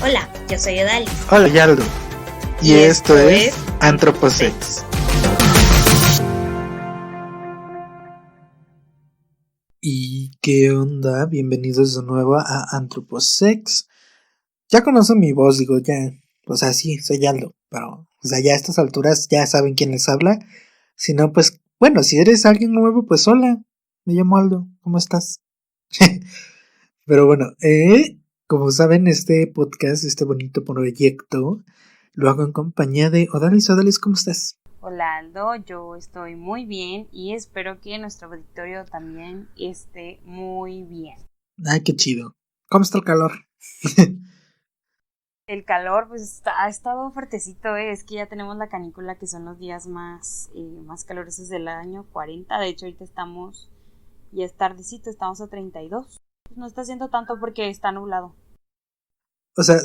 Hola, yo soy Odalis. Hola, Yaldo. Y esto es Antroposex. ¿Y qué onda? Bienvenidos de nuevo a Antroposex. Ya conocen mi voz, digo, ya. O sea, sí, soy Yaldo. Pero, o sea, ya a estas alturas ya saben quién les habla. Si no, pues, bueno, si eres alguien nuevo, pues hola. Me llamo Aldo. ¿Cómo estás? Pero bueno, como saben, este podcast, este bonito proyecto, lo hago en compañía de Odalis. Odalis, ¿cómo estás? Hola Aldo, yo estoy muy bien y espero que nuestro auditorio también esté muy bien. Ay, qué chido. ¿Cómo está el calor? El calor pues ha estado fuertecito, es que ya tenemos la canícula, que son los días más calurosos del año, 40. De hecho ahorita ya es tardecito, estamos a 32. No está haciendo tanto porque está nublado. O sea,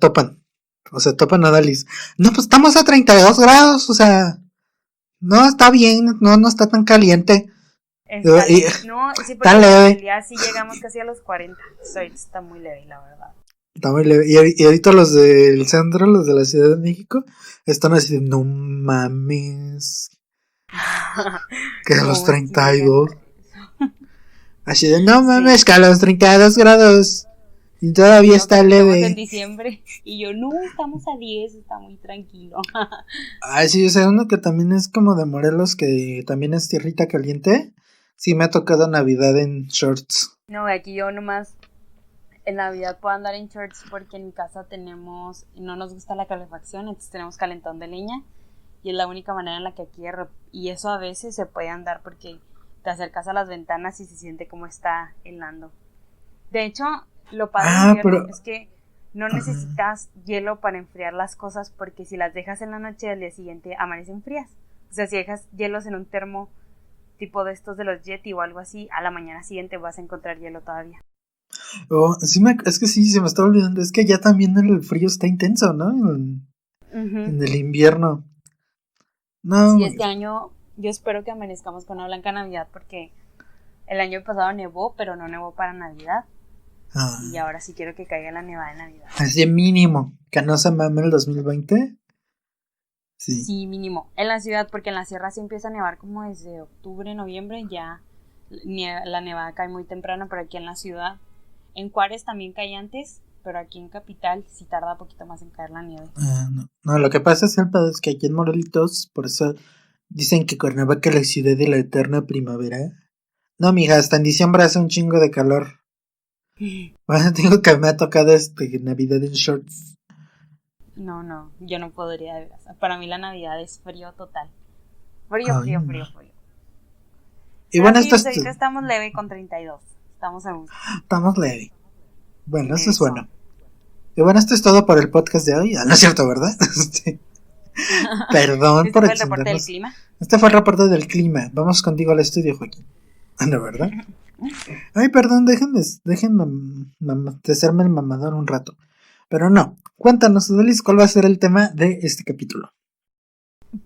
topan. O sea, topan a Odalis. No, pues estamos a 32 grados, o sea, no está bien, no está tan caliente. Está leve. No, sí, porque Tan leve. el día sí llegamos casi a los 40. Ahorita está muy leve, la verdad. Está muy leve. Y ahorita los del centro, los de la Ciudad de México, están así de, no mames. Que a los 32. Así de, no mames, que a los 32 grados. Y todavía no, está leve. Estamos en diciembre. Y yo, no, estamos a 10, está muy tranquilo. Ay, sí, o sea, uno que también es como de Morelos, que también es tierrita caliente. Sí, me ha tocado Navidad en shorts. No, aquí yo nomás en Navidad puedo andar en shorts porque en mi casa no nos gusta la calefacción, entonces tenemos calentón de leña. Y es la única manera en la que aquí, y eso a veces se puede andar porque te acercas a las ventanas y se siente como está helando. De hecho, lo padre es que no necesitas hielo para enfriar las cosas, porque si las dejas en la noche, al día siguiente amanecen frías. O sea, si dejas hielos en un termo tipo de estos de los Yeti o algo así, a la mañana siguiente vas a encontrar hielo todavía. Es que sí, se me está olvidando. Es que ya también el frío está intenso, ¿no? En el invierno. No. Sí, este año yo espero que amanezcamos con una blanca Navidad, porque el año pasado nevó, pero no nevó para Navidad. Y ahora sí quiero que caiga la nevada de Navidad. Así mínimo. Que no se mame el 2020. Sí, mínimo. En la ciudad, porque en la sierra sí empieza a nevar como desde octubre, noviembre. Ya la nevada cae muy temprano, pero aquí en la ciudad. En Juárez también cae antes, pero aquí en Capital sí tarda poquito más en caer la nieve. No, lo que pasa es que aquí en Morelitos, por eso dicen que Cuernavaca es la ciudad de la eterna primavera. No, mija, hasta en diciembre hace un chingo de calor. Bueno, digo que me ha tocado Navidad en shorts. No, yo no podría. Para mí la Navidad es frío total. Frío. Y bueno, sí, ahorita estamos leve con 32. Estamos a gusto. Estamos leve. Bueno, eso es bueno. Y bueno, esto es todo por el podcast de hoy. No es cierto, ¿verdad? Perdón por ¿Este fue el reporte del clima? Este fue el reporte del clima. Vamos contigo al estudio, Joaquín. No, ¿verdad? Ay, perdón, déjenme de serme el mamador un rato. Pero no, cuéntanos, Delis, ¿cuál va a ser el tema de este capítulo?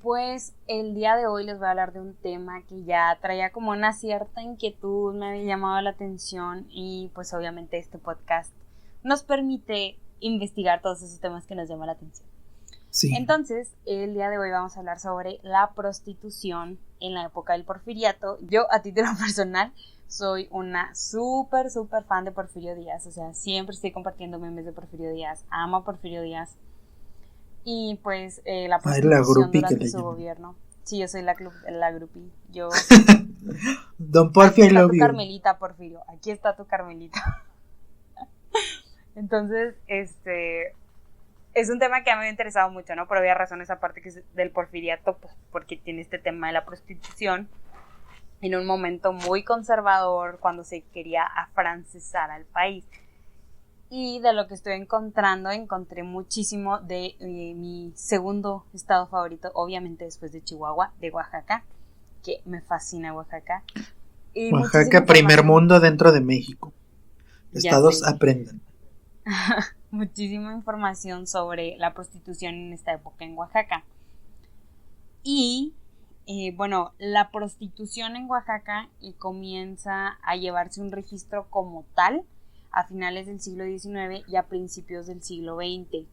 Pues el día de hoy les voy a hablar de un tema que ya traía como una cierta inquietud, me había llamado la atención, y pues obviamente este podcast nos permite investigar todos esos temas que nos llaman la atención. Sí. Entonces, el día de hoy vamos a hablar sobre la prostitución en la época del Porfiriato. Yo, a título personal, soy una súper fan de Porfirio Díaz. O sea, siempre estoy compartiendo memes de Porfirio Díaz. Amo a Porfirio Díaz. Y pues la prostitución durante su gobierno. Sí, yo soy la groupie. Yo Don Porfirio, aquí está tu Carmelita, Porfirio. Aquí está tu Carmelita. Entonces, es un tema que a mí me ha interesado mucho, ¿no? Por obvias razones, aparte que es del Porfiriato, pues, porque tiene este tema de la prostitución en un momento muy conservador, cuando se quería afrancesar al país. Y de lo que estoy encontré muchísimo de mi segundo estado favorito, obviamente después de Chihuahua, de Oaxaca, que me fascina Oaxaca. Y Oaxaca, primer mundo dentro de México. Estados aprendan. Muchísima información sobre la prostitución en esta época en Oaxaca. Y bueno, la prostitución en Oaxaca comienza a llevarse un registro como tal a finales del siglo XIX y a principios del siglo XX.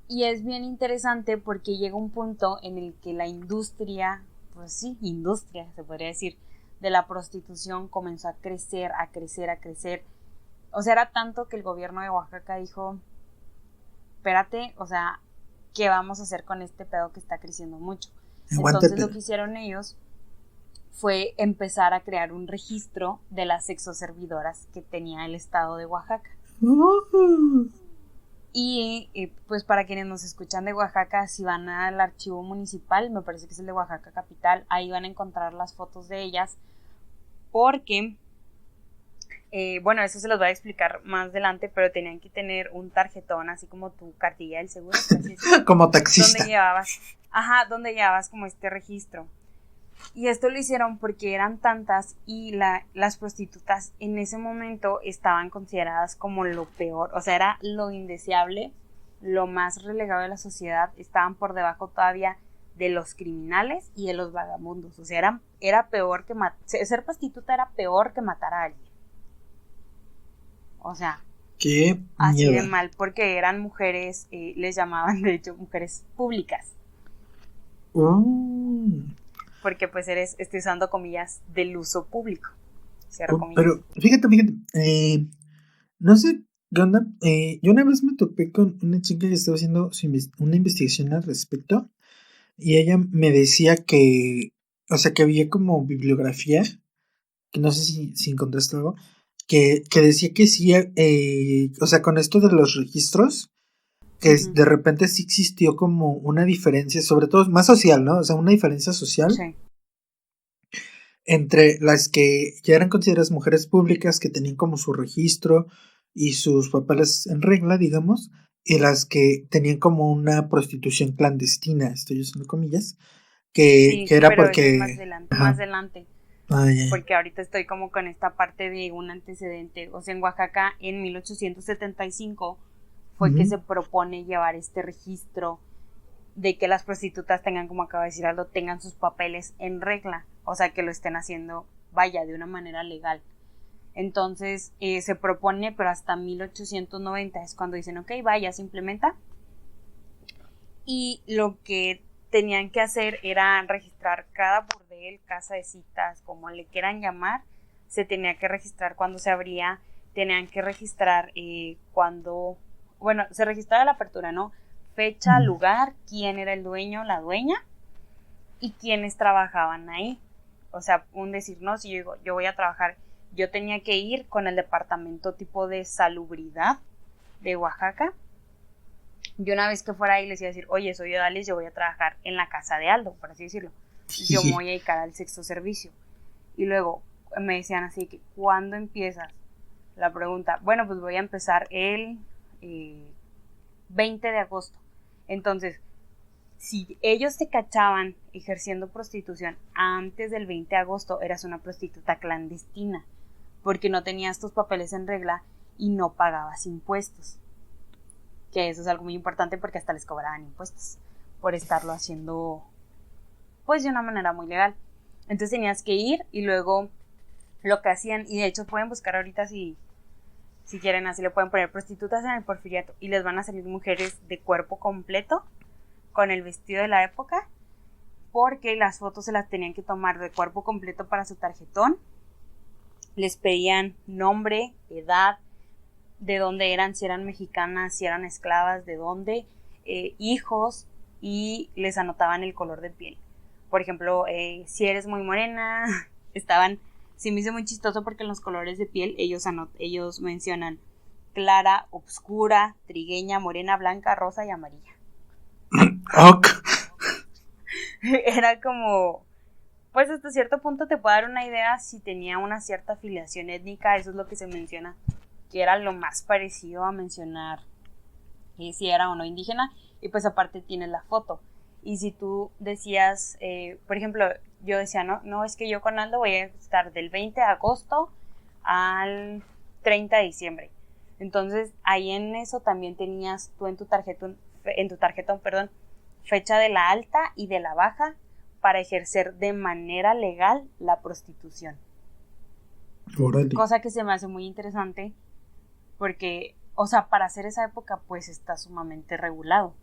Y es bien interesante porque llega un punto en el que la industria, pues sí, industria se podría decir, de la prostitución comenzó a crecer, a crecer, a crecer. O sea, era tanto que el gobierno de Oaxaca dijo, espérate, o sea, ¿qué vamos a hacer con este pedo que está creciendo mucho? Entonces lo que hicieron ellos fue empezar a crear un registro de las sexoservidoras que tenía el estado de Oaxaca. Y pues para quienes nos escuchan de Oaxaca, si van al archivo municipal, me parece que es el de Oaxaca Capital, ahí van a encontrar las fotos de ellas, porque, bueno, eso se los voy a explicar más adelante, pero tenían que tener un tarjetón, así como tu cartilla del seguro, así, como taxista. Donde llevabas como este registro. Y esto lo hicieron porque eran tantas y las prostitutas en ese momento estaban consideradas como lo peor, o sea, era lo indeseable, lo más relegado de la sociedad, estaban por debajo todavía de los criminales y de los vagabundos, o sea, era peor que ser prostituta era peor que matar a alguien. O sea, qué así mierda. de mal, porque eran mujeres, les llamaban de hecho mujeres públicas. Porque pues estoy usando comillas del uso público. Cierro comillas. Pero fíjate, no sé qué onda. Yo una vez me topé con una chica que estaba haciendo una investigación al respecto y ella me decía que, o sea, que había como bibliografía, que no sé si encontraste algo, que decía que sí, o sea, con esto de los registros, que de repente sí existió como una diferencia, sobre todo más social, ¿no? O sea, una diferencia social. Sí. Entre las que ya eran consideradas mujeres públicas, que tenían como su registro y sus papeles en regla, digamos, y las que tenían como una prostitución clandestina, estoy usando comillas, que era pero porque... más adelante. Yeah. Porque ahorita estoy como con esta parte de un antecedente. O sea, en Oaxaca en 1875 fue que se propone llevar este registro de que las prostitutas tengan, como acaba de decir Aldo, tengan sus papeles en regla, o sea, que lo estén haciendo, vaya, de una manera legal. Entonces se propone, pero hasta 1890 es cuando dicen, ok, vaya, se implementa. Y lo que tenían que hacer era registrar cada burdel, casa de citas, como le quieran llamar, se tenía que registrar cuando se abría, tenían que registrar cuando, bueno, se registraba la apertura, ¿no? Fecha, lugar, quién era el dueño, la dueña y quiénes trabajaban ahí. O sea, un decir, no, si yo digo, yo voy a trabajar, yo tenía que ir con el departamento tipo de salubridad de Oaxaca. Yo una vez que fuera ahí les iba a decir, oye, soy Odalis, yo voy a trabajar en la casa de Aldo, por así decirlo. Yo me voy a dedicar al sexto servicio. Y luego me decían así que, ¿cuándo empiezas? La pregunta, bueno, pues voy a empezar el 20 de agosto. Entonces, si ellos te cachaban ejerciendo prostitución antes del 20 de agosto, eras una prostituta clandestina, porque no tenías tus papeles en regla y no pagabas impuestos. Que eso es algo muy importante porque hasta les cobraban impuestos por estarlo haciendo, pues, de una manera muy legal. Entonces tenías que ir y luego lo que hacían, y de hecho pueden buscar ahorita si quieren, así le pueden poner prostitutas en el Porfiriato y les van a salir mujeres de cuerpo completo con el vestido de la época, porque las fotos se las tenían que tomar de cuerpo completo para su tarjetón. Les pedían nombre, edad, de dónde eran, si eran mexicanas, si eran esclavas, de dónde, hijos, y les anotaban el color de piel. Por ejemplo, si eres muy morena, se me hizo muy chistoso porque en los colores de piel ellos mencionan clara, obscura, trigueña, morena, blanca, rosa y amarilla. Era como, pues hasta cierto punto te puede dar una idea si tenía una cierta afiliación étnica. Eso es lo que se menciona, que era lo más parecido a mencionar si era o no indígena. Y pues aparte tienes la foto. Y si tú decías, por ejemplo, yo decía, no, es que yo con Aldo voy a estar del 20 de agosto al 30 de diciembre. Entonces ahí en eso también tenías tú en tu tarjetón, fecha de la alta y de la baja para ejercer de manera legal la prostitución. Órale. Cosa que se me hace muy interesante porque, o sea, para hacer esa época, pues está sumamente regulado.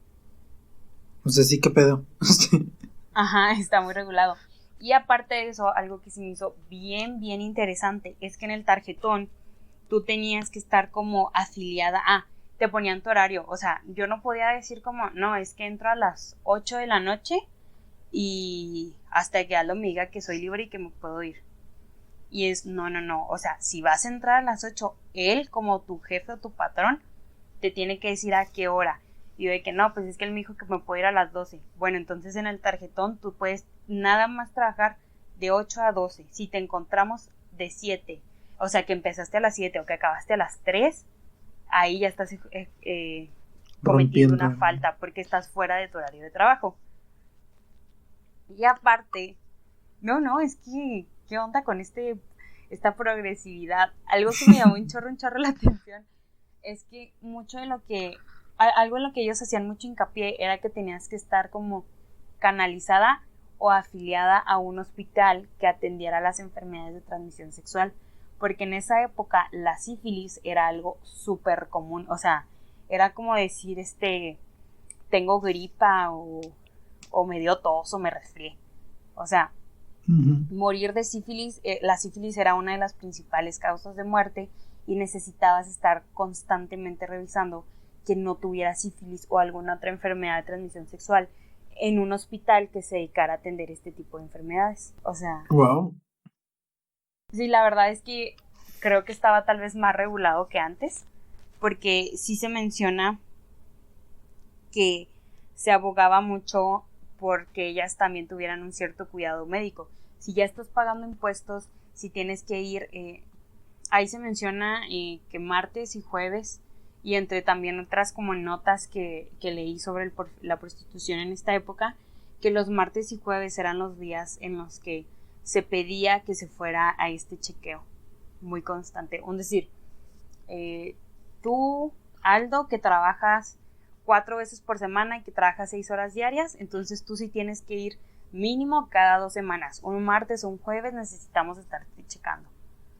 O sea, sí, qué pedo. Ajá, está muy regulado. Y aparte de eso, algo que se me hizo bien, bien interesante es que en el tarjetón tú tenías que estar como afiliada a, te ponían tu horario, o sea, yo no podía decir como, no, es que entro a las 8 de la noche y hasta que Aldo me diga que soy libre y que me puedo ir. Y es, no, o sea, si vas a entrar a las 8, él como tu jefe o tu patrón te tiene que decir a qué hora. Y yo de que no, pues es que él me dijo que me puedo ir a las 12. Bueno, entonces en el tarjetón tú puedes nada más trabajar de 8 a 12. Si te encontramos de 7, o sea que empezaste a las 7 o que acabaste a las 3, ahí ya estás cometiendo Rompiendo. una falta porque estás fuera de tu horario de trabajo. Y aparte, no, es que, ¿qué onda con esta progresividad? Algo que me llamó un chorro la atención es que mucho de lo que, algo en lo que ellos hacían mucho hincapié era que tenías que estar como canalizada o afiliada a un hospital que atendiera las enfermedades de transmisión sexual, porque en esa época la sífilis era algo súper común, o sea, era como decir, tengo gripa o me dio tos o me resfrié, o sea, morir de sífilis, la sífilis era una de las principales causas de muerte y necesitabas estar constantemente revisando que no tuviera sífilis o alguna otra enfermedad de transmisión sexual en un hospital que se dedicara a atender este tipo de enfermedades. O sea, wow. Sí, la verdad es que creo que estaba tal vez más regulado que antes, porque sí se menciona que se abogaba mucho porque ellas también tuvieran un cierto cuidado médico. Si ya estás pagando impuestos, si tienes que ir, ahí se menciona que martes y jueves, y entre también otras como notas que leí sobre la prostitución en esta época, que los martes y jueves eran los días en los que se pedía que se fuera a este chequeo muy constante. Es decir, tú, Aldo, que trabajas 4 veces por semana y que trabajas 6 horas diarias, entonces tú sí tienes que ir mínimo cada 2 semanas. Un martes o un jueves necesitamos estarte checando.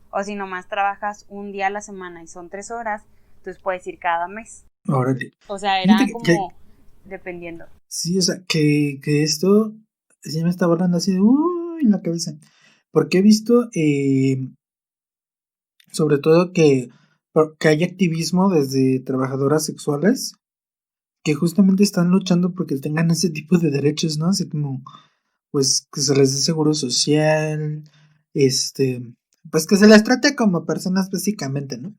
O si nomás trabajas un día a la semana y son 3 horas, entonces puedes ir cada mes. Órale. O sea, era Fíjate como dependiendo. sí, o sea, que esto sí me está volando así de en la cabeza. Porque he visto, sobre todo, que hay activismo desde trabajadoras sexuales que justamente están luchando porque tengan ese tipo de derechos, ¿no? Así como, pues, que se les dé seguro social, este, pues que se les trate como personas básicamente, ¿no?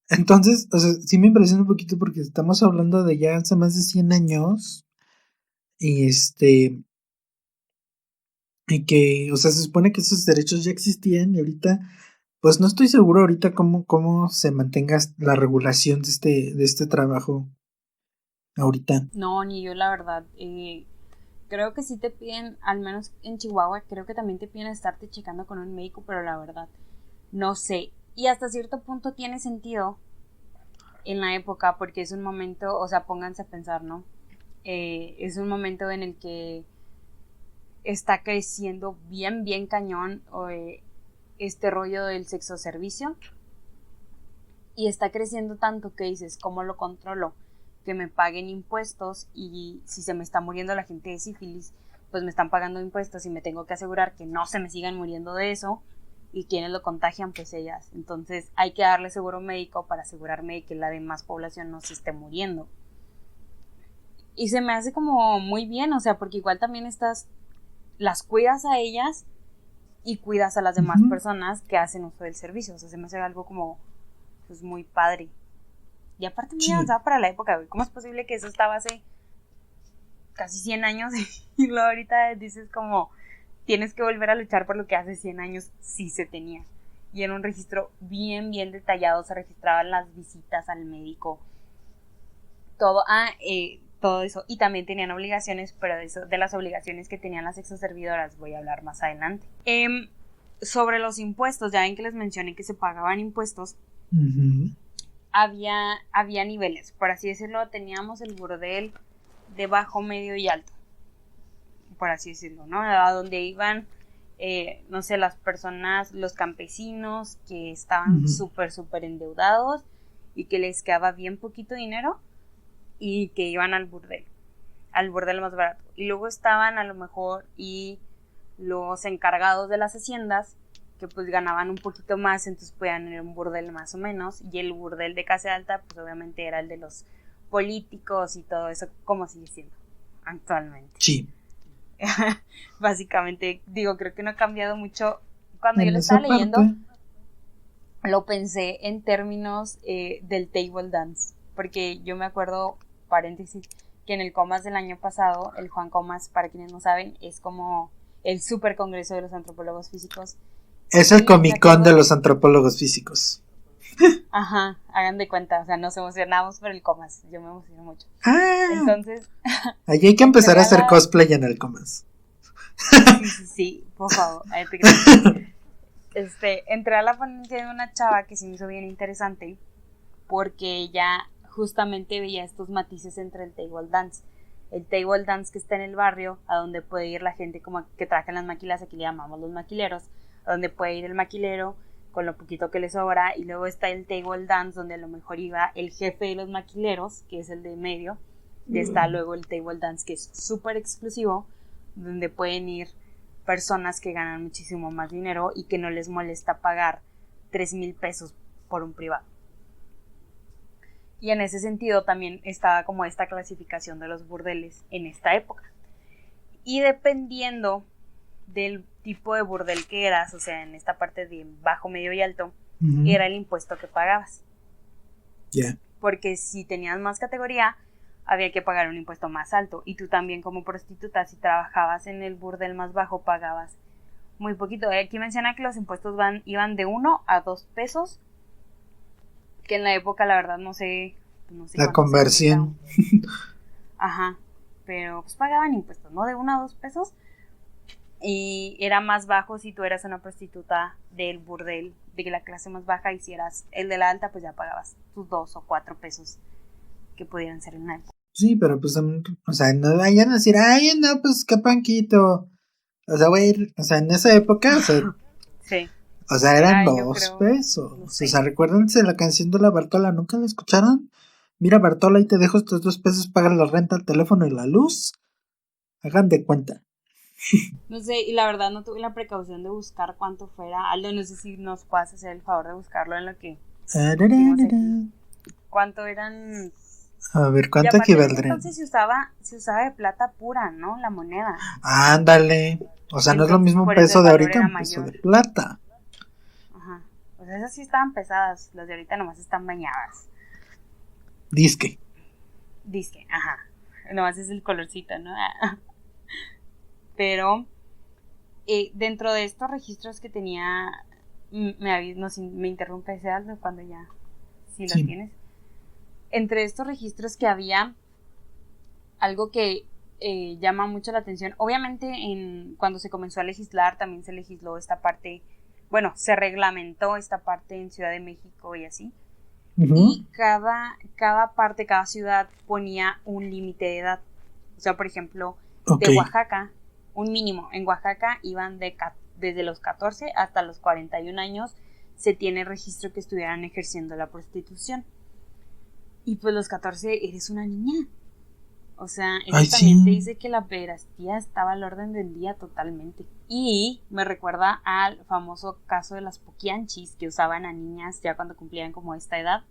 Entonces, o sea, sí me impresiona un poquito porque estamos hablando de ya hace más de 100 años y y que, o sea, se supone que esos derechos ya existían y ahorita, pues no estoy seguro ahorita cómo se mantenga la regulación de este trabajo ahorita. No, ni yo la verdad. Creo que sí te piden, al menos en Chihuahua, creo que también te piden estarte checando con un médico, pero la verdad, no sé. Y hasta cierto punto tiene sentido en la época porque es un momento, o sea, pónganse a pensar, ¿no? Es un momento en el que está creciendo bien, bien cañón este rollo del sexo servicio y está creciendo tanto que dices, ¿cómo lo controlo? Que me paguen impuestos y si se me está muriendo la gente de sífilis, pues me están pagando impuestos y me tengo que asegurar que no se me sigan muriendo de eso y quienes lo contagian, pues ellas. Entonces hay que darle seguro médico para asegurarme de que la demás población no se esté muriendo. Y se me hace como muy bien, o sea, porque igual también las cuidas a ellas y cuidas a las demás Ujú. personas que hacen uso del servicio. O sea, se me hace algo como, pues, muy padre. Y aparte muy Sí, avanzada para la época, güey. ¿Cómo es posible que eso estaba hace casi 100 años y luego ahorita dices como tienes que volver a luchar por lo que hace 100 años sí se tenía? Y en un registro bien, bien detallado se registraban las visitas al médico, todo, todo eso. Y también tenían obligaciones, pero de las obligaciones que tenían las exoservidoras voy a hablar más adelante. Sobre los impuestos, ya ven que les mencioné que se pagaban impuestos. ujú, había niveles, por así decirlo. Teníamos el burdel de bajo, medio y alto, por así decirlo, ¿no? A donde iban, no sé, las personas, los campesinos que estaban ujú. súper, súper endeudados y que les quedaba bien poquito dinero y que iban al burdel más barato. Y luego estaban a lo mejor y los encargados de las haciendas que pues ganaban un poquito más, entonces podían ir a un burdel más o menos, y el burdel de clase alta pues obviamente era el de los políticos y todo eso, como sigue siendo actualmente. Sí. Básicamente, digo, creo que no ha cambiado mucho. Cuando yo lo estaba leyendo, lo pensé en términos del table dance, porque yo me acuerdo, paréntesis, que en el Comas del año pasado, el Juan Comas, para quienes no saben, es como el super congreso de los antropólogos físicos. Es el Comic Con de los antropólogos físicos. Ajá, hagan de cuenta, o sea, nos emocionamos por el Comas, yo me emociono mucho. Entonces, allí hay que empezar a hacer cosplay en el Comas. Sí, por favor. Entré a la ponencia de una chava que se me hizo bien interesante, porque ella justamente veía estos matices entre el table dance. El table dance que está en el barrio, a donde puede ir la gente como que trabaja en las maquilas, aquí le llamamos los maquileros, a donde puede ir el maquilero con lo poquito que le sobra, y luego está el table dance, donde a lo mejor iba el jefe de los maquileros, que es el de medio, y está luego el table dance, que es súper exclusivo, donde pueden ir personas que ganan muchísimo más dinero y que no les molesta pagar 3,000 pesos por un privado. Y en ese sentido también estaba como esta clasificación de los burdeles en esta época. Y dependiendo del tipo de burdel que eras, o sea, en esta parte de bajo, medio y alto, era el impuesto que pagabas. Porque si tenías más categoría, había que pagar un impuesto más alto. Y tú también como prostituta, si trabajabas en el burdel más bajo, pagabas muy poquito. Aquí menciona que los impuestos iban de 1 a 2 pesos, que en la época la verdad no sé la conversión. Ajá, pero pues pagaban impuestos, ¿no? De 1 a 2 pesos. Y era más bajo si tú eras una prostituta del burdel de la clase más baja, y si eras el de la alta, pues ya pagabas tus 2 o 4 pesos que pudieran ser en la época. Sí, pero pues, o sea, no vayan a decir, ay, no, pues qué panquito. O sea, güey, o sea, en esa época, o sea, sí. O sea, eran 2 pesos. No sé. O sea, recuérdense la canción de la Bartola, ¿nunca la escucharon? Mira, Bartola, ahí te dejo estos 2 pesos, paga la renta, el teléfono y la luz. Hagan de cuenta. No sé, y la verdad no tuve la precaución de buscar cuánto fuera. Aldo, no sé si nos puedas hacer el favor de buscarlo en lo que vimos aquí. ¿Cuánto eran? A ver, ¿cuánto equivaldría? Entonces se usaba de plata pura, ¿no? La moneda. Ándale. O sea, entonces, no es lo mismo un peso de ahorita, un peso de plata. Ajá. Pues esas sí estaban pesadas. Las de ahorita nomás están bañadas. Disque, ajá. Nomás es el colorcito, ¿no? Pero dentro de estos registros que tenía, me interrumpe ese algo cuando ya, si lo tienes. Entre estos registros que había, algo que llama mucho la atención, obviamente cuando se comenzó a legislar también se legisló esta parte, bueno, se reglamentó esta parte en Ciudad de México y así. Y cada parte, cada ciudad ponía un límite de edad. O sea, por ejemplo, de Oaxaca, un mínimo. En Oaxaca iban desde los 14 hasta los 41 años, se tiene registro que estuvieran ejerciendo la prostitución. Y pues los 14 eres una niña. O sea, eso también te dice que la pederastía estaba al orden del día totalmente. Y me recuerda al famoso caso de las poquianchis, que usaban a niñas ya cuando cumplían como esta edad.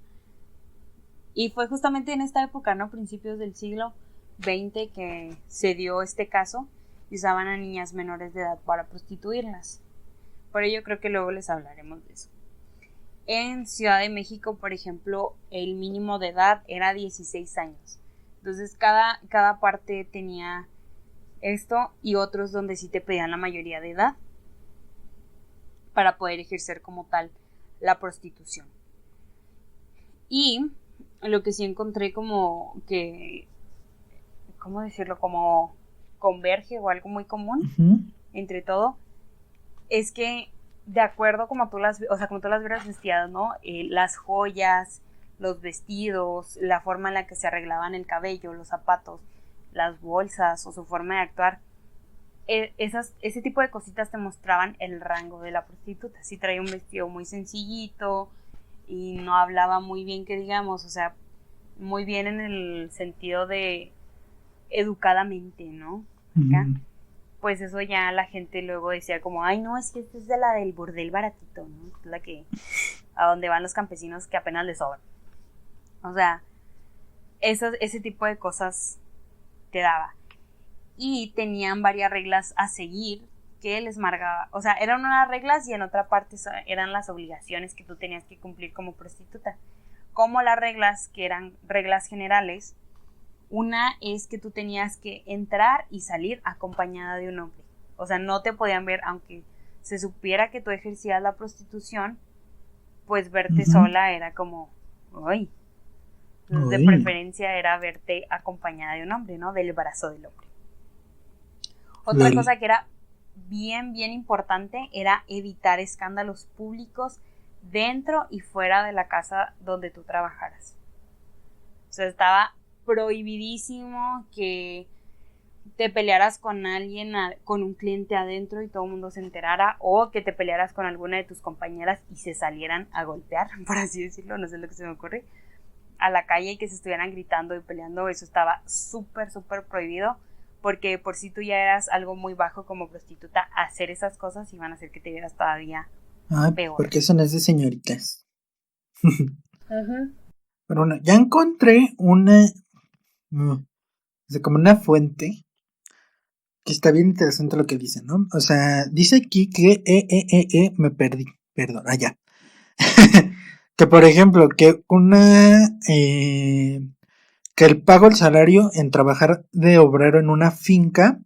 Y fue justamente en esta época, ¿no? Principios del siglo XX que se dio este caso, y usaban a niñas menores de edad para prostituirlas. Por ello creo que luego les hablaremos de eso. En Ciudad de México, por ejemplo, el mínimo de edad era 16 años. Entonces cada parte tenía esto, y otros donde sí te pedían la mayoría de edad para poder ejercer como tal la prostitución. Y lo que sí encontré como que, ¿cómo decirlo? Como converge o algo muy común entre todo, es que de acuerdo como tú las vieras vestidas, ¿no? Las joyas, los vestidos, la forma en la que se arreglaban el cabello, los zapatos, las bolsas o su forma de actuar, ese tipo de cositas te mostraban el rango de la prostituta. Si traía un vestido muy sencillito, y no hablaba muy bien, que digamos, o sea, muy bien en el sentido de educadamente, ¿no? Acá, pues eso ya la gente luego decía como, ay, no, es que esta es de la del burdel baratito, ¿no? Es la que, a donde van los campesinos que apenas les sobran. O sea, ese tipo de cosas te daba. Y tenían varias reglas a seguir que les marcaba, o sea, eran unas reglas y en otra parte eran las obligaciones que tú tenías que cumplir como prostituta. Como las reglas, que eran reglas generales, una es que tú tenías que entrar y salir acompañada de un hombre. O sea, no te podían ver, aunque se supiera que tú ejercías la prostitución, pues verte sola era como, ¡ay! Entonces, de preferencia era verte acompañada de un hombre, ¿no? Del brazo del hombre. Otra cosa que era bien importante era evitar escándalos públicos dentro y fuera de la casa donde tú trabajaras. O sea, estaba prohibidísimo que te pelearas con alguien, con un cliente adentro y todo el mundo se enterara, o que te pelearas con alguna de tus compañeras y se salieran a golpear, por así decirlo, no sé lo que se me ocurre, a la calle y que se estuvieran gritando y peleando. Eso estaba súper prohibido, porque por si tú ya eras algo muy bajo como prostituta, hacer esas cosas iban a hacer que te vieras todavía peor. Porque eso no es de señoritas. Pero bueno, ya encontré una como una fuente que está bien interesante lo que dice, ¿no? O sea, dice aquí que me perdí, perdón, allá. Que por ejemplo, que que el pago del salario en trabajar de obrero en una finca,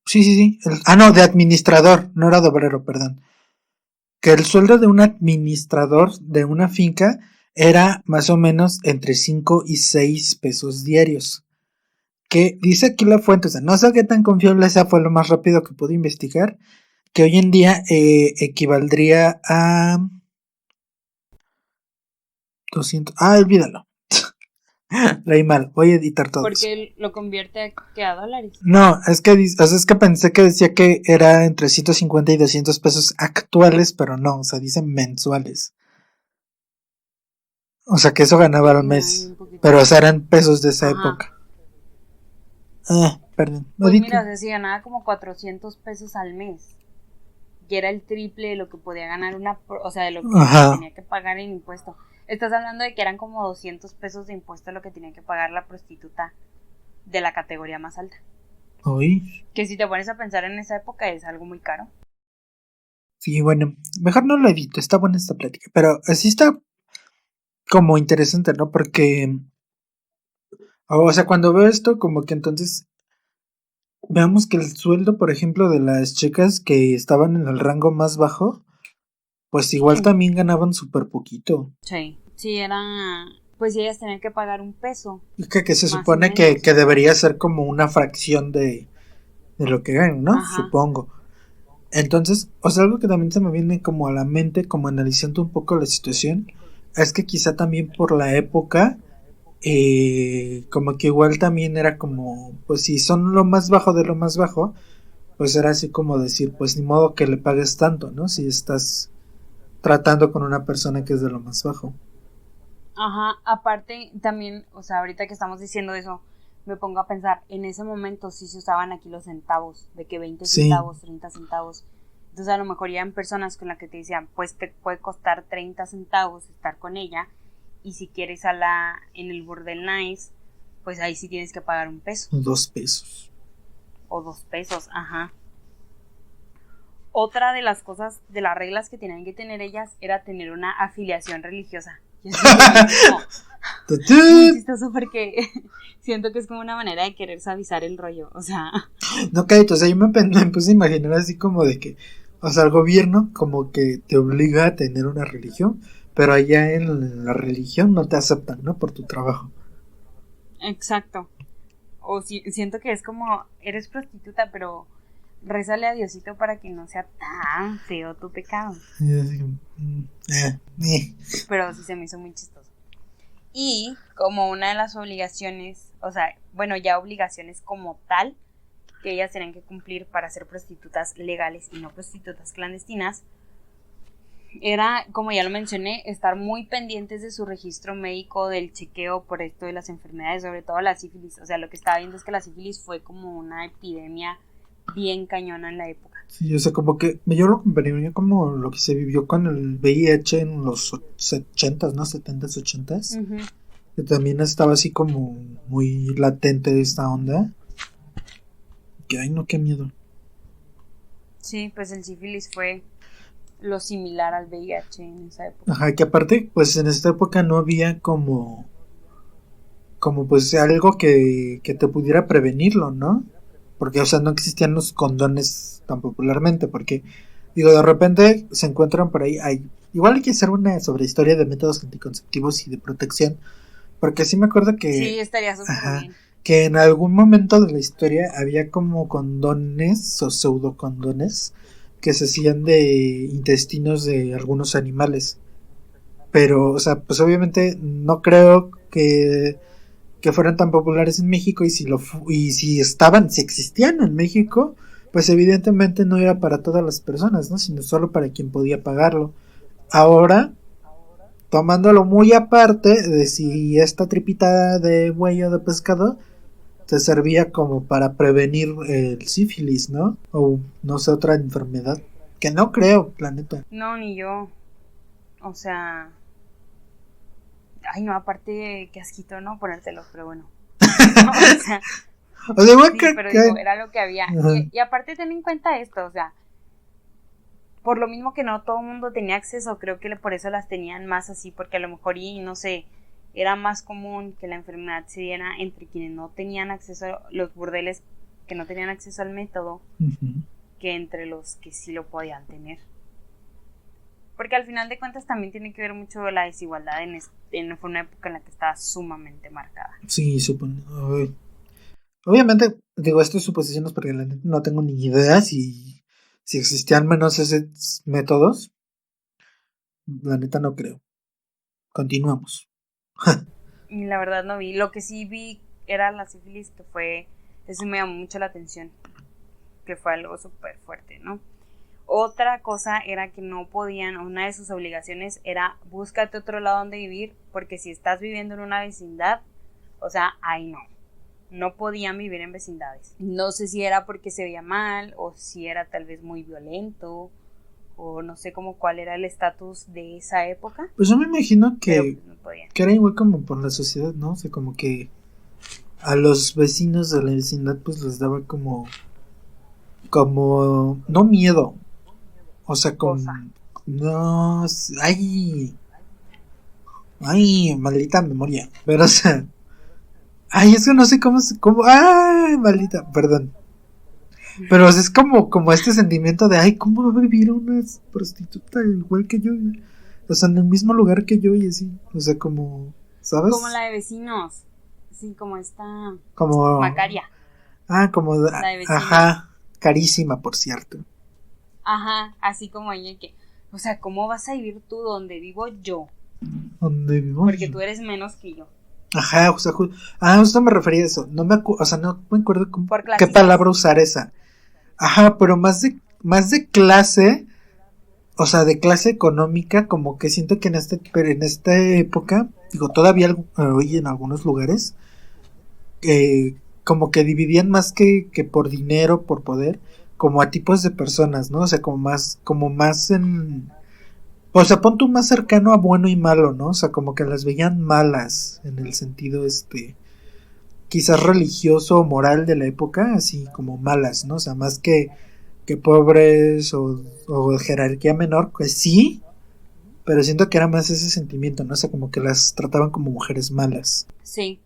sí, no, de administrador, no era de obrero, perdón, que el sueldo de un administrador de una finca era más o menos entre 5 y 6 pesos diarios. Que dice aquí la fuente, o sea, no sé qué tan confiable sea, fue lo más rápido que pude investigar, que hoy en día equivaldría a 200, olvídalo. Leí mal, voy a editar todo. Porque lo convierte a dólares. No, es que pensé que decía que era entre 150 y 200 pesos actuales, pero no, o sea, dicen mensuales. O sea, que eso ganaba al mes, pero o sea, eran pesos de esa época. Perdón. Pues mira, o sea, si ganaba como 400 pesos al mes, y era el triple de lo que podía ganar o sea, de lo que tenía que pagar en impuesto. Estás hablando de que eran como 200 pesos de impuesto lo que tenía que pagar la prostituta de la categoría más alta. Uy. Que si te pones a pensar en esa época es algo muy caro. Sí, bueno, mejor no lo edito, está buena esta plática, pero así está como interesante, ¿no? Porque, o sea, cuando veo esto, como que entonces veamos que el sueldo, por ejemplo, de las chicas que estaban en el rango más bajo, pues igual también ganaban súper poquito. Sí, pues ellas tenían que pagar un peso. Que se supone que debería ser como una fracción de lo que ganan, ¿no? Supongo. Entonces, o sea, algo que también se me viene como a la mente, como analizando un poco la situación, es que quizá también por la época, como que igual también era como, pues si son lo más bajo de lo más bajo, pues era así como decir, pues ni modo que le pagues tanto, ¿no? Si estás tratando con una persona que es de lo más bajo. Aparte también, o sea, ahorita que estamos diciendo eso, me pongo a pensar, en ese momento sí se usaban aquí los centavos, de que 20 centavos, 30 centavos. Entonces a lo mejor ya en personas con las que te decían, pues te puede costar 30 centavos estar con ella, y si quieres en el burdel nice, pues ahí sí tienes que pagar un peso. 2 pesos. O 2 pesos, Otra de las cosas, de las reglas que tenían que tener ellas, era tener una afiliación religiosa. Y eso es muy chistoso porque siento que es como una manera de querer suavizar el rollo, o sea. No, cállate, o sea, yo me puse a imaginar así como de que, o sea, el gobierno como que te obliga a tener una religión, pero allá en la religión no te aceptan, ¿no? Por tu trabajo. Exacto. O siento que es como, eres prostituta, pero rézale a Diosito para que no sea tan feo tu pecado. Pero sí se me hizo muy chistoso. Y como una de las obligaciones, o sea, bueno, ya obligaciones como tal, que ellas tenían que cumplir para ser prostitutas legales y no prostitutas clandestinas, era, como ya lo mencioné, estar muy pendientes de su registro médico, del chequeo por esto de las enfermedades, sobre todo la sífilis. O sea, lo que estaba viendo es que la sífilis fue como una epidemia bien cañona en la época. Sí, o sea, como que yo lo compararía como lo que se vivió con el VIH en los 80s, ¿no? 70s, 80s. Que también estaba así como muy latente esta onda. Que, ay, no, qué miedo. Sí, pues el sífilis fue lo similar al VIH en esa época. Ajá, que aparte, pues en esta época no había como pues algo que te pudiera prevenirlo, ¿no? Porque, o sea, no existían los condones tan popularmente, porque, digo, de repente se encuentran por ahí, igual hay que hacer una sobre historia de métodos anticonceptivos y de protección, porque sí me acuerdo que... Sí, estaría súper bien. Que en algún momento de la historia había como condones o pseudocondones que se hacían de intestinos de algunos animales. Pero, o sea, pues obviamente no creo que fueran tan populares en México, y si existían en México, pues evidentemente no era para todas las personas, ¿no? Sino solo para quien podía pagarlo. Ahora, tomándolo muy aparte de si esta tripita de buey o de pescado te servía como para prevenir el sífilis, ¿no? O no sé, otra enfermedad. Que no creo, planeta. No, ni yo. O sea... Ay, no, aparte, qué asquito, ¿no? Ponértelo, pero bueno. No, o sea, sí, pero digo, era lo que había. Y aparte, ten en cuenta esto, o sea, por lo mismo que no todo el mundo tenía acceso, creo que por eso las tenían más así, porque a lo mejor, y no sé, era más común que la enfermedad se diera entre quienes no tenían acceso, los burdeles que no tenían acceso al método, que entre los que sí lo podían tener. Porque al final de cuentas también tiene que ver mucho la desigualdad fue una época en la que estaba sumamente marcada. Sí, obviamente, digo, esto es suposiciones porque no tengo ni idea si existían menos esos métodos. La neta no creo. Continuamos. Y la verdad no vi. Lo que sí vi era la sífilis, que fue... Eso me llamó mucho la atención. Que fue algo súper fuerte, ¿no? Otra cosa era que no podían, una de sus obligaciones era búscate otro lado donde vivir, porque si estás viviendo en una vecindad, o sea, ahí no podían vivir en vecindades. No sé si era porque se veía mal, o si era tal vez muy violento, o no sé cómo cuál era el estatus de esa época. Pues yo me imagino que, pues no que era igual como por la sociedad, ¿no? O sea, como que a los vecinos de la vecindad pues les daba como no miedo, o sea, como no, ay, maldita memoria, pero o sea, ay, es que no sé cómo, ay, maldita, perdón, pero o sea, es como este sentimiento de, ay, ¿cómo va a vivir una prostituta igual que yo? O sea, en el mismo lugar que yo y así, o sea, como, ¿sabes? Como la de Vecinos, sí, como esta como Macaria. Como la de Vecinos. Ajá, carísima, por cierto. Ajá, así como ella que, o sea, ¿cómo vas a vivir tú donde vivo yo? ¿Dónde vivo Porque yo? tú eres menos que yo. Ajá, o sea, justo me refería a eso. No me acuerdo qué palabra usar esa. Ajá, pero más de clase, o sea, de clase económica, como que siento que en esta época, digo, todavía hoy en algunos lugares, como que dividían más que por dinero, por poder, como a tipos de personas, ¿no? O sea, como más en... O sea, pon tú más cercano a bueno y malo, ¿no? O sea, como que las veían malas en el sentido, quizás religioso o moral de la época, así como malas, ¿no? O sea, más que pobres o jerarquía menor, pues sí, pero siento que era más ese sentimiento, ¿no? O sea, como que las trataban como mujeres malas. Sí,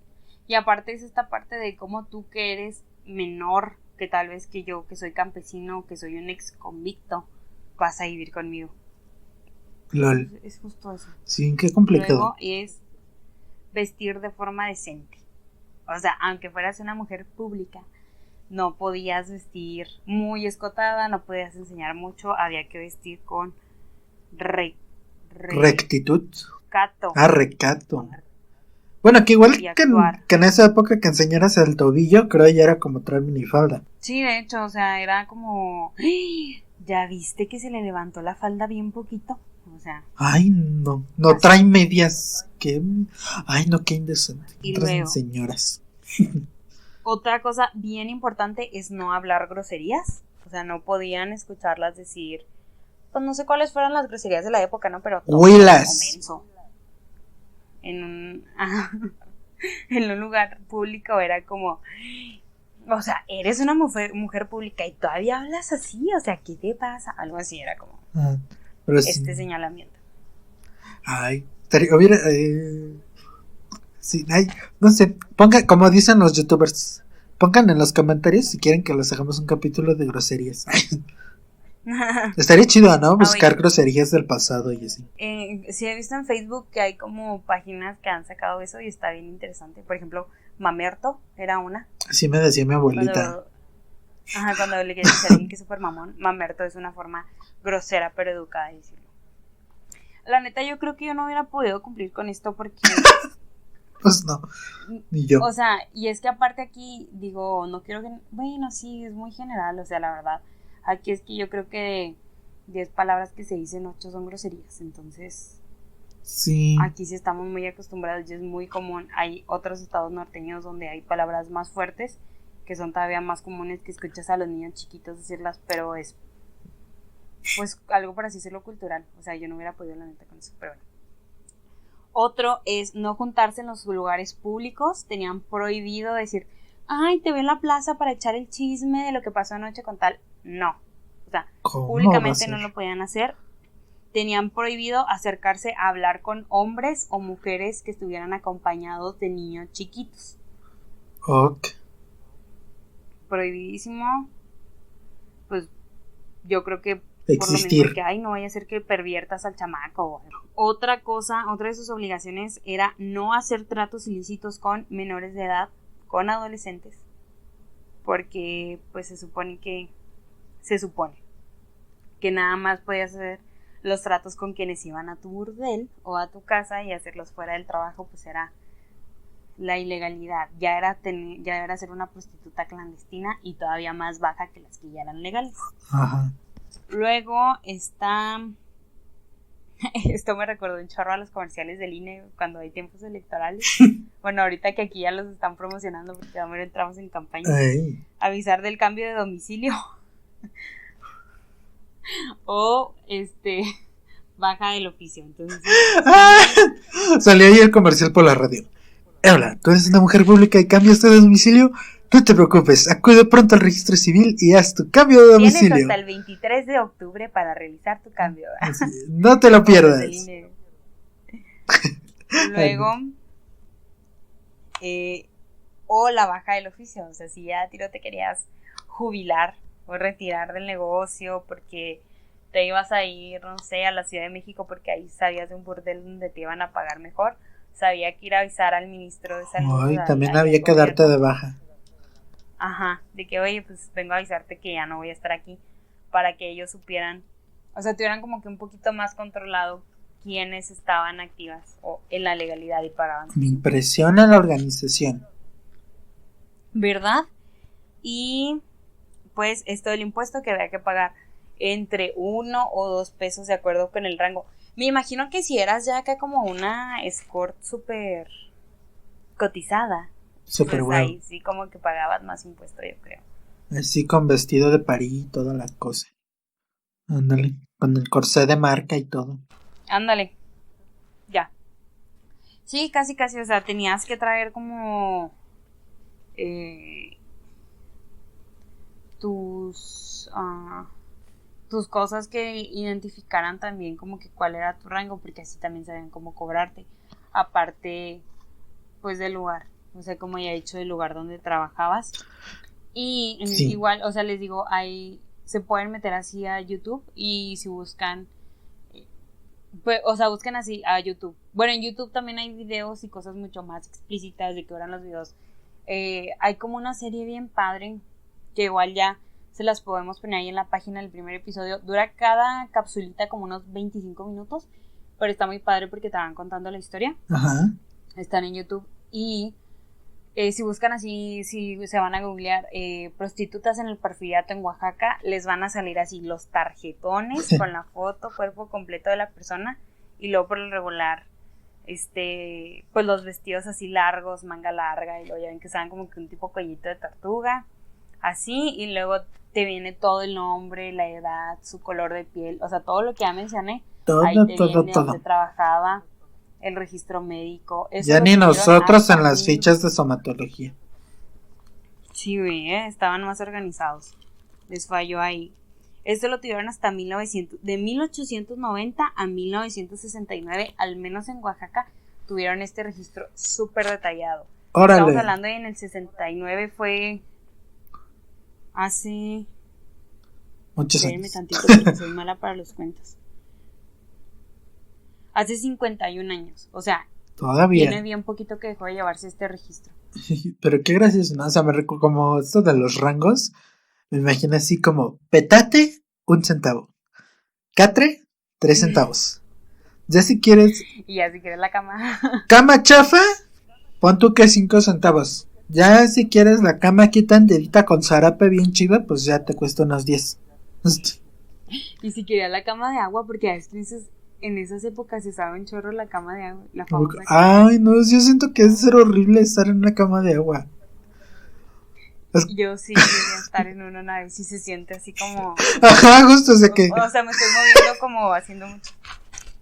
y aparte es esta parte de cómo tú que eres menor que tal vez que yo, que soy campesino, que soy un ex convicto, vas a vivir conmigo. Lol. Es justo eso. Sí, qué complicado. Luego es vestir de forma decente. O sea, aunque fueras una mujer pública, no podías vestir muy escotada, no podías enseñar mucho, había que vestir con rectitud. Recato. Recato. Bueno, que igual que en esa época que enseñaras el tobillo, creo ya era como traer minifalda. Sí, de hecho, o sea, era como... ¿Ya viste que se le levantó la falda bien poquito? o sea. Ay, no traen medias, que, ay, no, qué indecente. Y luego, señoras. Otra cosa bien importante es no hablar groserías, o sea, no podían escucharlas decir, pues no sé cuáles fueran las groserías de la época, ¿no? Pero huilas en un en un lugar público era como, o sea, eres una mujer pública y todavía hablas así, o sea, ¿qué te pasa? Algo así era como pero señalamiento. Ay, hubiera sí, ay, no sé, como dicen los youtubers, pongan en los comentarios si quieren que les hagamos un capítulo de groserías. Estaría chido, ¿no? Buscar groserías del pasado y así. Sí, he visto en Facebook que hay como páginas que han sacado eso y está bien interesante. Por ejemplo, Mamerto era una. Así me decía mi abuelita. Cuando le quieres decir a alguien que es súper mamón, Mamerto es una forma grosera pero educada de decirlo. La neta, yo creo que yo no hubiera podido cumplir con esto porque... Pues no, ni yo. O sea, y es que aparte aquí, digo, no quiero que... Bueno, sí, es muy general, o sea, la verdad. Aquí es que yo creo que 10 palabras que se dicen, 8 son groserías, entonces... Sí. Aquí sí estamos muy acostumbrados y es muy común. Hay otros estados norteños donde hay palabras más fuertes que son todavía más comunes, que escuchas a los niños chiquitos decirlas, pero es pues algo para así decirlo cultural. O sea, yo no hubiera podido la neta con eso, pero bueno. Otro es no juntarse en los lugares públicos. Tenían prohibido decir, ay, te veo en la plaza para echar el chisme de lo que pasó anoche con tal. No, o sea, públicamente no lo podían hacer. Tenían prohibido acercarse a hablar con hombres o mujeres que estuvieran acompañados de niños chiquitos. Ok. Prohibidísimo. Pues yo creo que existir. Por lo mismo que, ay, no vaya a ser que perviertas al chamaco. Otra de sus obligaciones era no hacer tratos ilícitos con menores de edad, con adolescentes. Porque pues se supone que nada más podías hacer los tratos con quienes iban a tu burdel o a tu casa, y hacerlos fuera del trabajo pues era la ilegalidad. Ya era ser una prostituta clandestina y todavía más baja que las que ya eran legales. Ajá. Luego está... Esto me recordó un chorro a los comerciales del INE cuando hay tiempos electorales. Bueno, ahorita que aquí ya los están promocionando porque ahora entramos en campaña. Ay. Avisar del cambio de domicilio. O baja del oficio. Entonces salió ahí el comercial por la radio. Hola, tú eres una mujer pública y cambiaste de domicilio. No te preocupes, acude pronto al registro civil y haz tu cambio de domicilio. Tienes hasta el 23 de octubre para realizar tu cambio. No te lo pierdas. Luego, o la baja del oficio. O sea, si ya a ti no te querías jubilar o retirar del negocio porque te ibas a ir, no sé, a la Ciudad de México porque ahí sabías de un burdel donde te iban a pagar mejor, sabía que ir a avisar al ministro de salud. Ay, también había que darte de baja. Ajá, de que, oye, pues vengo a avisarte que ya no voy a estar aquí, para que ellos supieran, o sea, tuvieran como que un poquito más controlado quiénes estaban activas o en la legalidad y pagaban. Me impresiona la organización, ¿verdad? Y pues esto del impuesto que había que pagar entre 1 o 2 pesos de acuerdo con el rango. Me imagino que si eras ya acá como una escort súper cotizada, súper pues bueno. ahí sí como que pagabas más impuesto, yo creo. Así con vestido de París y toda la cosa. Ándale, con el corsé de marca y todo. Ándale, ya. Sí, casi, o sea, tenías que traer como tus cosas que identificaran también como que cuál era tu rango, porque así también sabían cómo cobrarte, aparte pues del lugar, o sea, como ya he dicho, del lugar donde trabajabas. Y sí. Igual, o sea, les digo, se pueden meter así a YouTube y si buscan, pues, o sea, busquen así a YouTube. Bueno, en YouTube también hay videos y cosas mucho más explícitas de que eran los videos. Hay como una serie bien padre que igual ya se las podemos poner ahí en la página del primer episodio. Dura cada capsulita como unos 25 minutos, pero está muy padre porque te van contando la historia. Ajá. Están en YouTube y Si buscan así, si se van a googlear prostitutas en el Porfiriato en Oaxaca, les van a salir así los tarjetones con la foto, cuerpo completo de la persona, y luego por lo regular, pues los vestidos así largos, manga larga, y luego ya ven que saben como que un tipo cuellito de tortuga, así, y luego te viene todo el nombre, la edad, su color de piel, o sea, todo lo que ya mencioné, ahí te viene donde trabajaba, el registro médico. Eso ya ni nosotros en las fichas de somatología. Sí, güey, estaban más organizados. Les falló ahí. Esto lo tuvieron hasta de 1890 a 1969, al menos en Oaxaca, tuvieron este registro súper detallado. Órale. Estamos hablando de en el 69 fue hace... muchos años. Tantito porque soy mala para los cuentos. Hace 51 años, o sea, todavía tiene bien poquito que dejó de llevarse este registro. Pero qué gracioso, ¿no? O sea, me recuerdo como esto de los rangos, me imagino así como petate, 1 centavo, catre, 3 centavos. Ya si quieres... y ya si quieres la cama. Cama chafa, pon tú que 5 centavos. Ya si quieres la cama aquí tan dedita con zarape bien chida, pues ya te cuesta unos 10. Y si querías la cama de agua, porque a veces en esas épocas se usaba un chorro la cama de agua, la famosa ay, no, yo siento que es ser horrible estar en una cama de agua. Yo sí quería estar en una vez y se siente así como... Ajá, justo, o sea que... O sea, me estoy moviendo como haciendo mucho...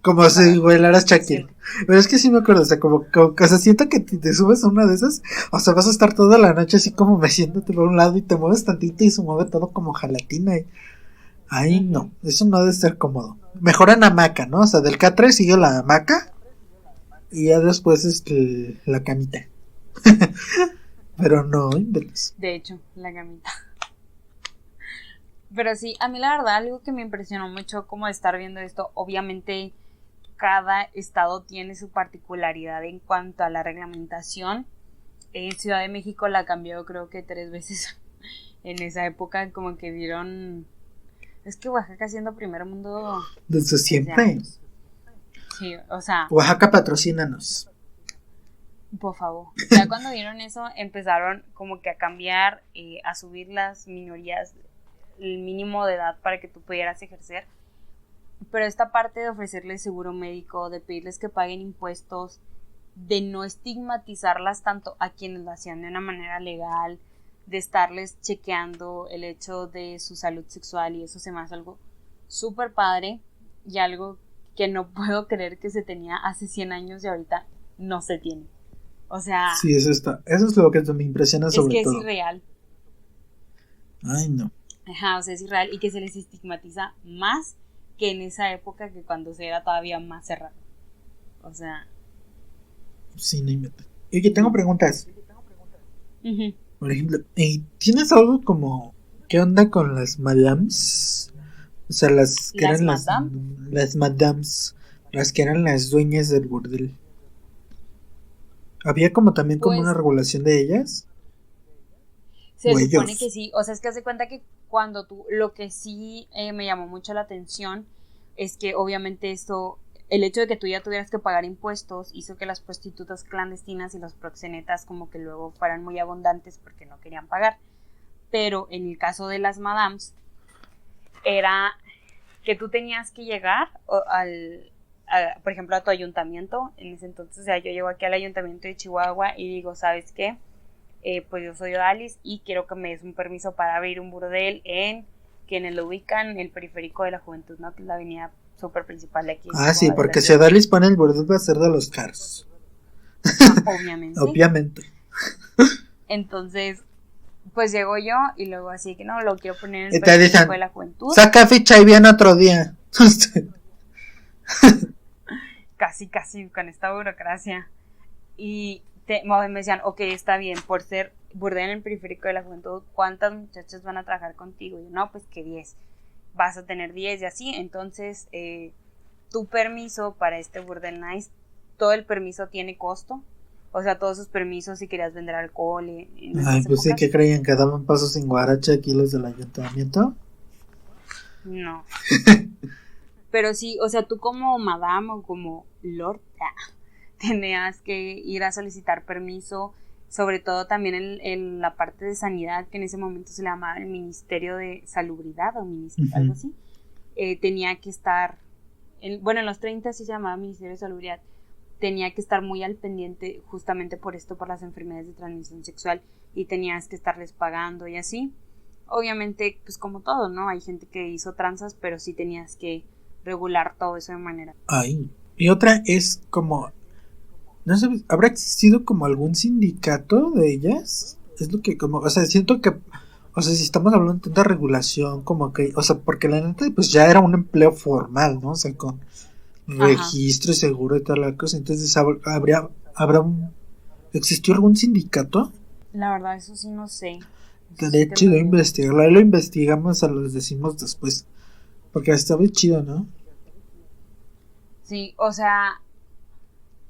Como si bailaras Shakira. Pero es que sí me acuerdo, o sea, como o sea, siento que te subes a una de esas, o sea, vas a estar toda la noche así como meciéndote por un lado y te mueves tantito y se mueve todo como gelatina. Ay, no, eso no debe ser cómodo. Mejor en hamaca, ¿no? O sea, del K3 sigue la hamaca y ya después la camita. Pero no, inventes. De hecho, la camita. Pero sí, a mí la verdad algo que me impresionó mucho como de estar viendo esto, obviamente cada estado tiene su particularidad en cuanto a la reglamentación. En Ciudad de México la cambió creo que 3 veces en esa época, como que vieron... Es que Oaxaca siendo primer mundo... Desde siempre. Sí, o sea... Oaxaca, patrocínanos. Por favor. Ya cuando vieron eso empezaron como que a cambiar, a subir las minorías, el mínimo de edad para que tú pudieras ejercer. Pero esta parte de ofrecerles seguro médico, de pedirles que paguen impuestos, de no estigmatizarlas tanto a quienes lo hacían de una manera legal, de estarles chequeando el hecho de su salud sexual, y eso se me hace algo súper padre y algo que no puedo creer que se tenía hace 100 años y ahorita no se tiene. O sea... Sí, eso es lo que me impresiona sobre todo. Es que es irreal. Ay, no. Ajá, o sea, es irreal y que se les estigmatiza más que en esa época, que cuando se era todavía más cerrado. O sea... Sí, no inventes. Y que tengo preguntas. Uh-huh. Por ejemplo, ¿tienes algo como qué onda con las madams? O sea, las que eran las madams, las que eran las dueñas del burdel. ¿Había como también como una regulación de ellas? Se supone que sí, o sea, es que haz de cuenta que cuando tú, lo que sí me llamó mucho la atención es que obviamente esto, el hecho de que tú ya tuvieras que pagar impuestos hizo que las prostitutas clandestinas y los proxenetas como que luego fueran muy abundantes porque no querían pagar. Pero en el caso de las madams era que tú tenías que llegar por ejemplo, a tu ayuntamiento en ese entonces. O sea, yo llego aquí al ayuntamiento de Chihuahua y digo, ¿sabes qué? Pues yo soy Odalis y quiero que me des un permiso para abrir un burdel en quienes lo ubican, el periférico de la Juventud, ¿no? Que es la avenida súper principal de aquí. Sí, porque si Odalis pone el burdel va a ser de los caros. Obviamente. Obviamente. Entonces, pues llego yo y luego así que no, lo quiero poner en el periférico de la Juventud. Saca ficha y viene otro día. Casi con esta burocracia. Y me decían, ok, está bien, por ser burdel en el periférico de la Juventud, ¿cuántas muchachas van a trabajar contigo? Y yo, no, pues que 10. Vas a tener 10 y así. Entonces, tu permiso para este burdel nice, todo el permiso tiene costo. O sea, todos esos permisos si querías vender alcohol. Ay, pues sí, ¿qué creían? ¿Que daban pasos sin guaracha aquí los del ayuntamiento? No. Pero sí, o sea, tú como madame o como lord, tenías que ir a solicitar permiso sobre todo también en la parte de sanidad, que en ese momento se le llamaba el Ministerio de Salubridad o algo así, tenía que estar, en los 30 sí se llamaba Ministerio de Salubridad, tenía que estar muy al pendiente justamente por esto, por las enfermedades de transmisión sexual, y tenías que estarles pagando y así. Obviamente, pues como todo, ¿no? Hay gente que hizo tranzas, pero sí tenías que regular todo eso de manera. Ay, y otra es como, no sé, ¿habrá existido como algún sindicato de ellas? Es lo que como, o sea, siento que, o sea, si estamos hablando de tanta regulación, como que, o sea, porque la neta, pues ya era un empleo formal, ¿no? O sea, con registro y seguro y toda la cosa. Entonces, ¿existió algún sindicato? La verdad, eso sí no sé. Estaría chido investigarlo. Ahí lo investigamos, a los decimos después. Porque estaba chido, ¿no? Sí, o sea,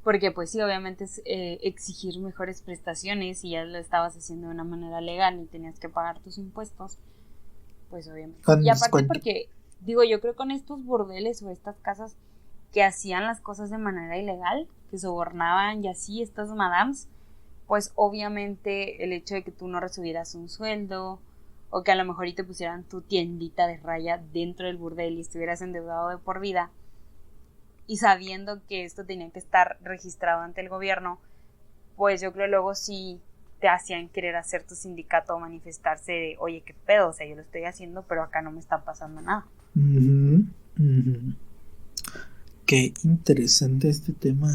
porque pues sí, obviamente es exigir mejores prestaciones y ya lo estabas haciendo de una manera legal y tenías que pagar tus impuestos, pues obviamente. Y aparte porque, digo, yo creo con estos burdeles o estas casas que hacían las cosas de manera ilegal, que sobornaban y así, estas madams, pues obviamente el hecho de que tú no recibieras un sueldo o que a lo mejor y te pusieran tu tiendita de raya dentro del burdel y estuvieras endeudado de por vida, y sabiendo que esto tenía que estar registrado ante el gobierno, pues yo creo luego sí te hacían querer hacer tu sindicato o manifestarse de, oye, qué pedo, o sea, yo lo estoy haciendo, pero acá no me está pasando nada. Qué interesante este tema.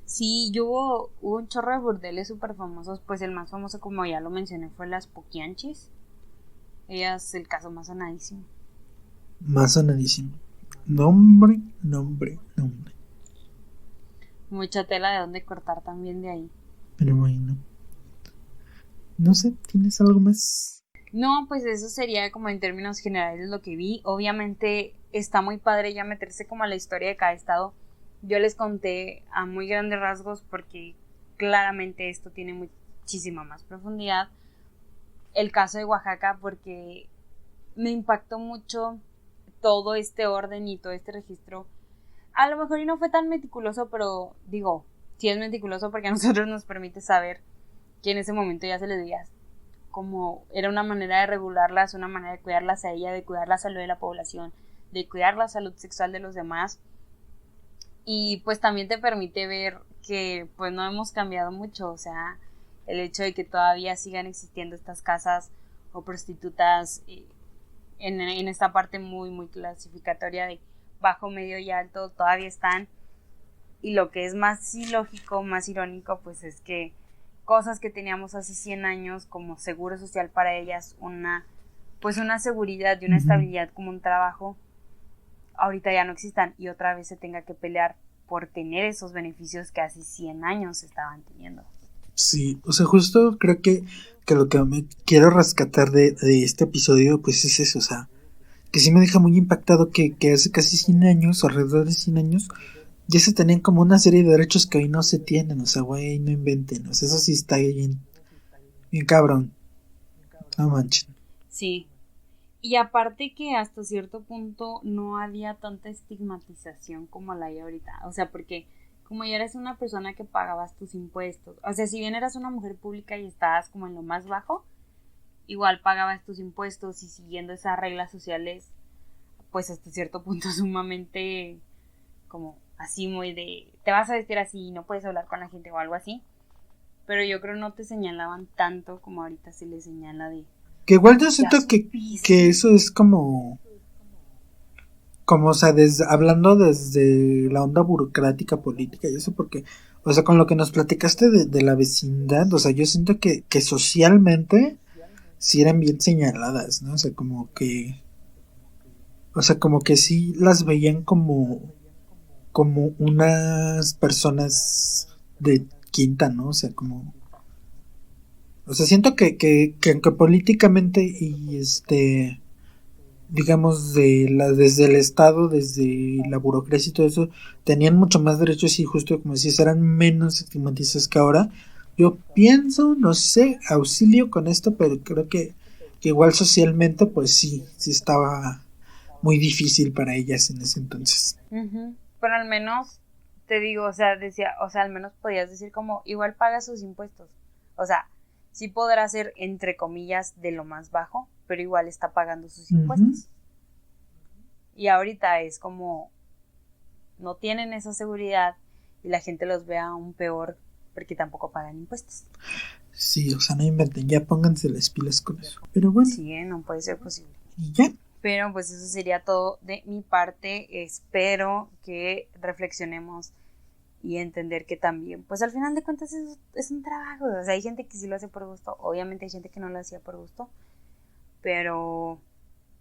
Sí, hubo un chorro de burdeles súper famosos, pues el más famoso, como ya lo mencioné, fue las Poquianchis. Ellas es el caso más sonadísimo. Más sonadísimo. Nombre. Mucha tela de dónde cortar también de ahí. Pero bueno. No sé, ¿tienes algo más? No, pues eso sería como en términos generales lo que vi. Obviamente está muy padre ya meterse como a la historia de cada estado. Yo les conté a muy grandes rasgos porque claramente esto tiene muchísima más profundidad. El caso de Oaxaca, porque me impactó mucho todo este orden y todo este registro. A lo mejor y no fue tan meticuloso, pero digo, sí es meticuloso porque a nosotros nos permite saber que en ese momento ya se les veía como era una manera de regularlas, una manera de cuidarlas a ella, de cuidar la salud de la población, de cuidar la salud sexual de los demás. Y pues también te permite ver que pues no hemos cambiado mucho, o sea, el hecho de que todavía sigan existiendo estas casas o prostitutas en esta parte muy muy clasificatoria de bajo, medio y alto, todavía están. Y lo que es más ilógico, más irónico, pues es que cosas que teníamos hace 100 años como seguro social para ellas, una seguridad y una estabilidad como un trabajo, ahorita ya no existan y otra vez se tenga que pelear por tener esos beneficios que hace 100 años estaban teniendo. Sí, o sea, justo creo que lo que me quiero rescatar de este episodio, pues es eso, o sea, que sí me deja muy impactado que hace casi 100 años, alrededor de 100 años, ya se tenían como una serie de derechos que hoy no se tienen, o sea, güey, no inventen, o sea, eso sí está bien cabrón, no manchen. Sí, y aparte que hasta cierto punto no había tanta estigmatización como la hay ahorita, o sea, porque como ya eres una persona que pagabas tus impuestos, o sea, si bien eras una mujer pública y estabas como en lo más bajo, igual pagabas tus impuestos y siguiendo esas reglas sociales, pues hasta cierto punto sumamente como así muy de, te vas a vestir así, no puedes hablar con la gente o algo así, pero yo creo no te señalaban tanto como ahorita se les señala de... Que igual yo siento que eso es como, o sea, hablando desde la onda burocrática, política y eso, porque, o sea, con lo que nos platicaste de la vecindad, o sea, yo siento que socialmente sí eran bien señaladas, ¿no? O sea, como que sí las veían como unas personas de quinta, ¿no? O sea, siento que aunque políticamente y digamos desde el Estado, desde la burocracia y todo eso, tenían mucho más derechos y justo como decías, eran menos estigmatizados que ahora. Yo pienso, no sé, auxilio con esto, pero creo que igual socialmente pues sí estaba muy difícil para ellas en ese entonces. Pero al menos te digo, o sea, decía, o sea, al menos podías decir como igual paga sus impuestos. O sea, sí podrá ser, entre comillas, de lo más bajo, pero igual está pagando sus impuestos. Y ahorita es como no tienen esa seguridad y la gente los ve aún peor porque tampoco pagan impuestos. Sí, o sea, no inventen, ya pónganse las pilas con eso. Pero bueno. Sí, no puede ser posible. ¿Y ya? Pero pues eso sería todo de mi parte. Espero que reflexionemos y entender que también, pues al final de cuentas es un trabajo. O sea, hay gente que sí lo hace por gusto, obviamente hay gente que no lo hacía por gusto, pero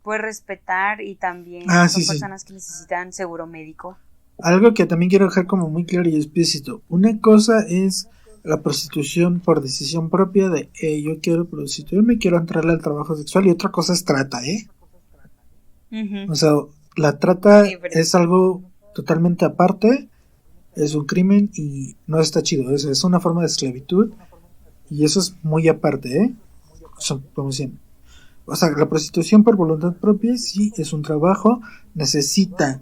pues respetar y también son personas que necesitan seguro médico. Algo que también quiero dejar como muy claro y explícito. Una cosa es la prostitución por decisión propia de yo quiero prostituirme, quiero entrarle al trabajo sexual, y otra cosa es trata, O sea, la trata es algo totalmente aparte, es un crimen y no está chido, es una forma de esclavitud y eso es muy aparte, como siempre. O sea, la prostitución por voluntad propia sí es un trabajo, necesita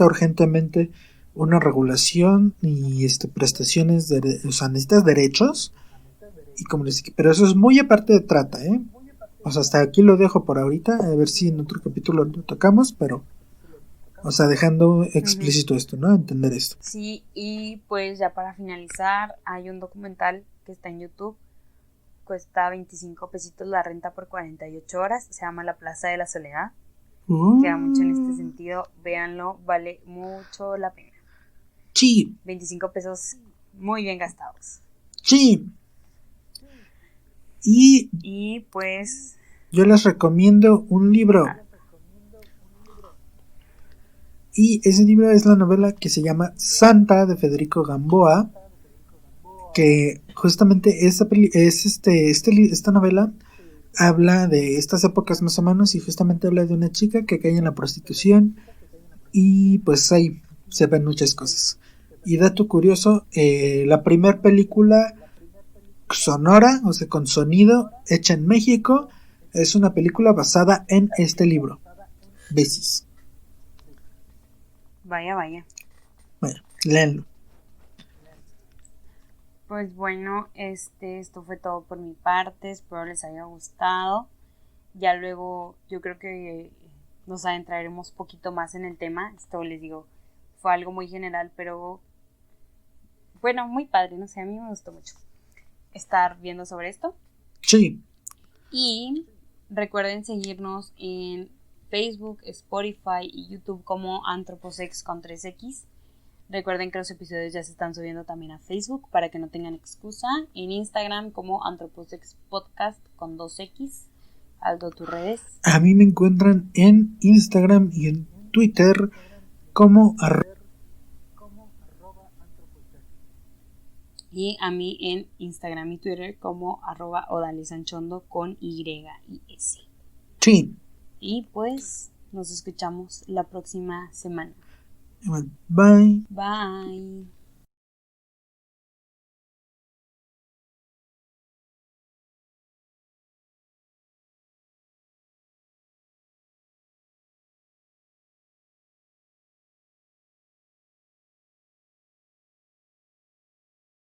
urgentemente una regulación y prestaciones, o sea, necesitas derechos y como les dije, pero eso es muy aparte de trata, O sea, hasta aquí lo dejo por ahorita, a ver si en otro capítulo lo tocamos, pero, o sea, dejando explícito esto, ¿no? Entender esto. Sí, y pues ya para finalizar, hay un documental que está en YouTube, cuesta 25 pesitos la renta por 48 horas, se llama La Plaza de la Soledad. Queda mucho en este sentido, véanlo, vale mucho la pena. Sí. 25 pesos muy bien gastados. Sí. Y pues yo les recomiendo un libro. Y ese libro es la novela que se llama Santa de Federico Gamboa, que justamente esta novela habla de estas épocas más o menos y justamente habla de una chica que cae en la prostitución y pues ahí se ven muchas cosas. Y dato curioso, la primera película sonora, o sea, con sonido, hecha en México, es una película basada en este libro. Besis. Vaya. Bueno, léanlo. Pues bueno, esto fue todo por mi parte, espero les haya gustado. Ya luego yo creo que nos adentraremos un poquito más en el tema. Esto les digo, fue algo muy general, pero bueno, muy padre, no sé, a mí me gustó mucho estar viendo sobre esto. Sí. Y recuerden seguirnos en Facebook, Spotify y YouTube como Antroposex con 3X. Recuerden que los episodios ya se están subiendo también a Facebook para que no tengan excusa. En Instagram como Antroposex Podcast con 2X. Aldo, tus redes. A mí me encuentran en Instagram y en Twitter como y a mí en Instagram y Twitter como @odalesanchondo con Y y S. Sí. Y pues nos escuchamos la próxima semana. Bye. Bye.